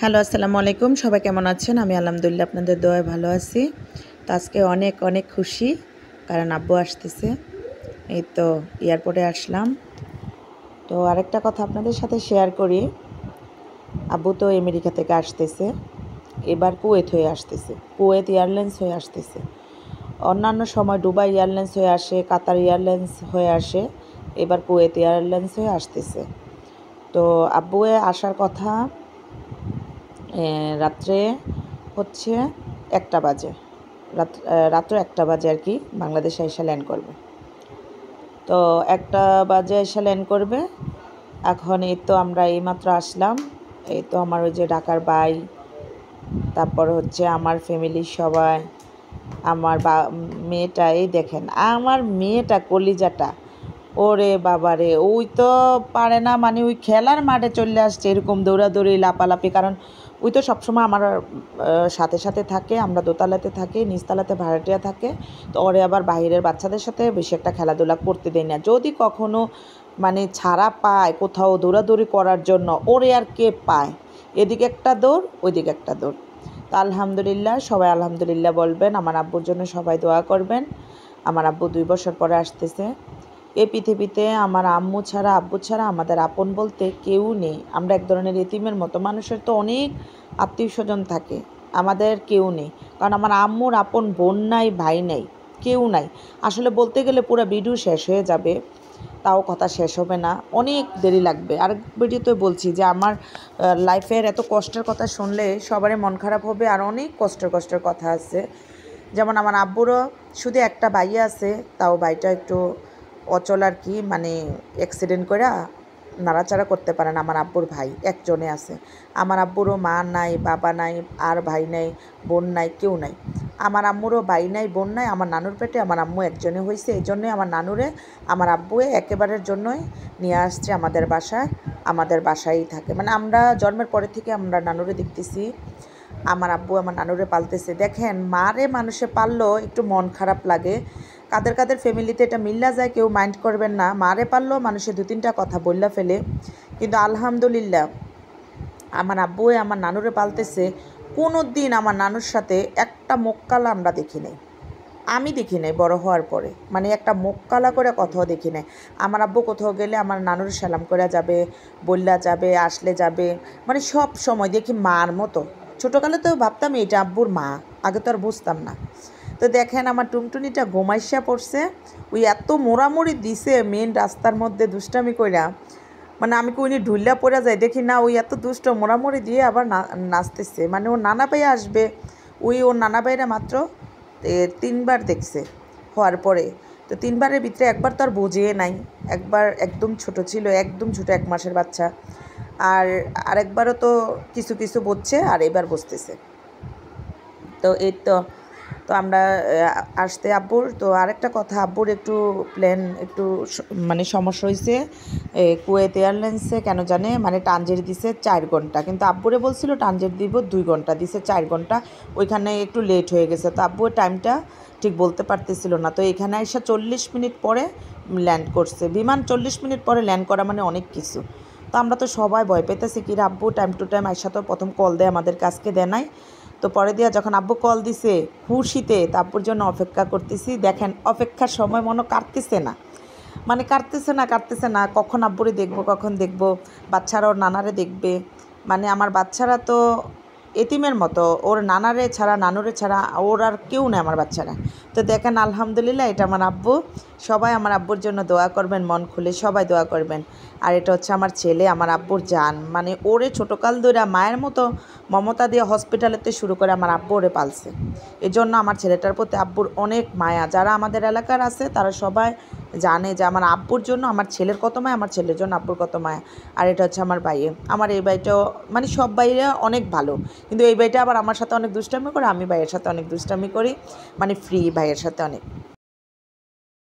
Hello, আসসালামু আলাইকুম। সবাই কেমন আছেন? আমি আলহামদুলিল্লাহ আপনাদের দোয়ায় ভালো আছি। তো আজকে অনেক অনেক খুশি, কারণ আব্বু আসতেছে। এই তো এয়ারপোর্টে আসলাম। তো আরেকটা কথা আপনাদের সাথে শেয়ার করি। আব্বু তো আমেরিকা থেকে আসতেছে, এবার কুয়েত হয়ে আসতেছে, কুয়েত এয়ারলাইন্স হয়ে আসতেছে। অন্যান্য সময় দুবাই এয়ারলাইন্স হয়ে আসে, কাতার এয়ারলাইন্স হয়ে আসে, এবার কুয়েত এয়ারলাইন্স হয়ে আসতেছে। তো আব্বু আসার কথা রাত্রে হচ্ছে 1টা বাজে, রাত্র 1টা বাজে আর কি বাংলাদেশে এসে ল্যান্ড করবে। তো 1টা বাজে এসে ল্যান্ড করবে। এখন এই তো আমরা এইমাত্র আসলাম। এই তো আমার ওই যে ঢাকার ভাই, তারপর হচ্ছে আমার ফ্যামিলির সবাই, আমার মেয়েটা, এই দেখেন আমার মেয়েটা, কলিজাটা, ওরে বাবারে, ওই তো পারে না, মানে ওই খেলার মাঠে চলে আসছে এরকম দৌড়াদৌড়ি লাপালাপি। কারণ ওই তো সবসময় আমার সাথে সাথে থাকে, আমরা দোতলাতে থাকি, নিচতলাতে ভাড়াটিয়া থাকে। তো ওরে আবার বাইরের বাচ্চাদের সাথে বেশি একটা খেলাধুলা করতে দেয় না। যদি কখনো মানে ছাড়া পায় কোথাও দৌড়াদৌড়ি করার জন্য, ওরে আর কে পায়, এদিকে একটা দৌড় ওইদিকে একটা দৌড়। তো আলহামদুলিল্লাহ, সবাই আলহামদুলিল্লাহ বলবেন। আমার আব্বুর জন্য সবাই দোয়া করবেন। আমার আব্বু 2 বছর পরে আসতেছে। এই পৃথিবীতে আমার আম্মু ছাড়া, আব্বু ছাড়া আমাদের আপন বলতে কেউ নেই। আমরা এক ধরনের এতিমের মতো। মানুষের তো অনেক আত্মীয় স্বজন থাকে, আমাদের কেউ নেই। কারণ আমার আম্মুর আপন বোন নাই, ভাই নাই, কেউ নাই। আসলে বলতে গেলে পুরো ভিডিও শেষ হয়ে যাবে, তাও কথা শেষ হবে না, অনেক দেরি লাগবে। আরেক ভিডিওতে বলছি যে আমার লাইফের এত কষ্টের কথা শুনলে সবারই মন খারাপ হবে। আর অনেক কষ্টের কথা আছে। যেমন আমার আব্বুরও শুধু একটা ভাই আছে, তাও ভাইটা একটু অচল আর কি, মানে অ্যাক্সিডেন্ট করে নাড়াচাড়া করতে পারে না। আমার আব্বুর ভাই একজনে আছে। আমার আব্বুরও মা নাই, বাবা নাই, আর ভাই নাই, বোন নাই, কেউ নাই। আমার আম্মুরও ভাই নাই, বোন নাই। আমার নানুর পেটে আমার আম্মু একজনে হয়েছে, এই জন্যই আমার নানুরে আমার আব্বুয়ে একেবারের জন্যই নিয়ে আসছে আমাদের বাসায়। আমাদের বাসায়ই থাকে, মানে আমরা জন্মের পরে থেকে আমরা নানুরে দেখতেছি। আমার আব্বু আমার নানুরে পালতেছে। দেখেন, মারে মানুষে পাললেও একটু মন খারাপ লাগে। কাদের কাদের ফ্যামিলিতে এটা মিল্লা যায় কেউ মাইন্ড করবেন না। মারে পারলেও মানুষে 2-3টা কথা বললা ফেলে, কিন্তু আলহামদুলিল্লাহ আমার আব্বুয়ে আমার নানুরে পালতেছে। কোনো দিন আমার নানুর সাথে একটা মোক্কালা আমরা দেখি নাই, আমি দেখি নাই বড় হওয়ার পরে, মানে একটা মোক্কালা করে কথাও দেখি নাই। আমার আব্বু কোথাও গেলে আমার নানুর সালাম করে যাবে, বললা যাবে, আসলে যাবে, মানে সব সময় দেখি মার মতো। ছোটোকালে তো ভাবতাম এটা আব্বুর মা, আগে তো আর বুঝতাম না। তো দেখেন আমার টুনটুনিটা ঘুমাইসা পড়ছে, ওই এত মোড়ামুড়ি দিছে মেন রাস্তার মধ্যে দুষ্টামি কইরা, মানে আমি কইনি ঢুল্লা পড়ে যাই, দেখি না ওই এত দুষ্ট মোড়ামুড়ি দিয়ে আবার নাচতেছে। মানে ওর নানা ভাই আসবে, ওর নানা ভাইরা মাত্র 3বার দেখছে হওয়ার পরে। তো 3বারের ভিতরে একবার তো আর বোঝে নাই, একবার একদম ছোট ছিল, একদম ছোট 1 মাসের বাচ্চা। আর আরেকবারও তো কিছু কিছু বুঝছে, আর এবার বুঝতেছে। তো এই তো তো আমরা আসতে আব্বুর তো আরেকটা কথা, আব্বুর একটু প্ল্যান একটু মানে সমস্যা হয়েছে কুয়েত এয়ারলাইন্সে। কেন জানে, মানে টানজের দিছে 4 ঘন্টা, কিন্তু আব্বুরে বলছিল টানজের দিব 2 ঘন্টা, দিছে 4 ঘন্টা। ওইখানে একটু লেট হয়ে গেছে, তো আব্বুর টাইমটা ঠিক বলতে পারতেছিল না। তো এখানে এসে 40 মিনিট পরে ল্যান্ড করছে বিমান। 40 মিনিট পরে ল্যান্ড করা মানে অনেক কিছু। তো আমরা তো সবাই ভয় পেতেছি, কি আব্বু টাইম টু টাইম আইসা তো প্রথম কল দেয় আমাদের কাছকে দেয় নাই। তো পরে দিয়া যখন আব্বু কল দিছে খুশিতে, তো আব্বুর জন্য অপেক্ষা করতেছি। দেখেন অপেক্ষার সময় মনে কাটতেছে না, মানে কাটতেছে না, কখন আব্বুরে দেখবো, কখন দেখবো। বাচ্চারা ওর নানারে দেখবে, মানে আমার বাচ্চারা তো এতিমের মতো, ওর নানারে ছাড়া, নানুরে ছাড়া ওর আর কেউ নেই আমার বাচ্চারা। তো দেখেন আলহামদুলিল্লাহ, এটা আমার আব্বু। সবাই আমার আব্বুর জন্য দোয়া করবেন, মন খুলে সবাই দোয়া করবেন। আর এটা হচ্ছে আমার ছেলে, আমার আব্বুর জান, মানে ওরে ছোটোকাল ধরে মায়ের মতো মমতা দিয়ে হসপিটালেতে শুরু করে আমার আব্বু ওরে পালছে। এই জন্য আমার ছেলেটার প্রতি আব্বুর অনেক মায়া। যারা আমাদের এলাকার আছে তারা সবাই জানে যে আমার আব্বুর জন্য আমার ছেলের কত মায়া, আমার ছেলের জন্য আব্বুর কত মায়া। আর এটা হচ্ছে আমার ভাইয়ে। আমার এই ভাইটাও, মানে সব ভাইরা অনেক ভালো, কিন্তু এই ভাইটা আবার আমার সাথে অনেক দুষ্টামি করে, আমি ভাইয়ের সাথে অনেক দুষ্টামি করি, মানে ফ্রি ভাইয়ের সাথে অনেক।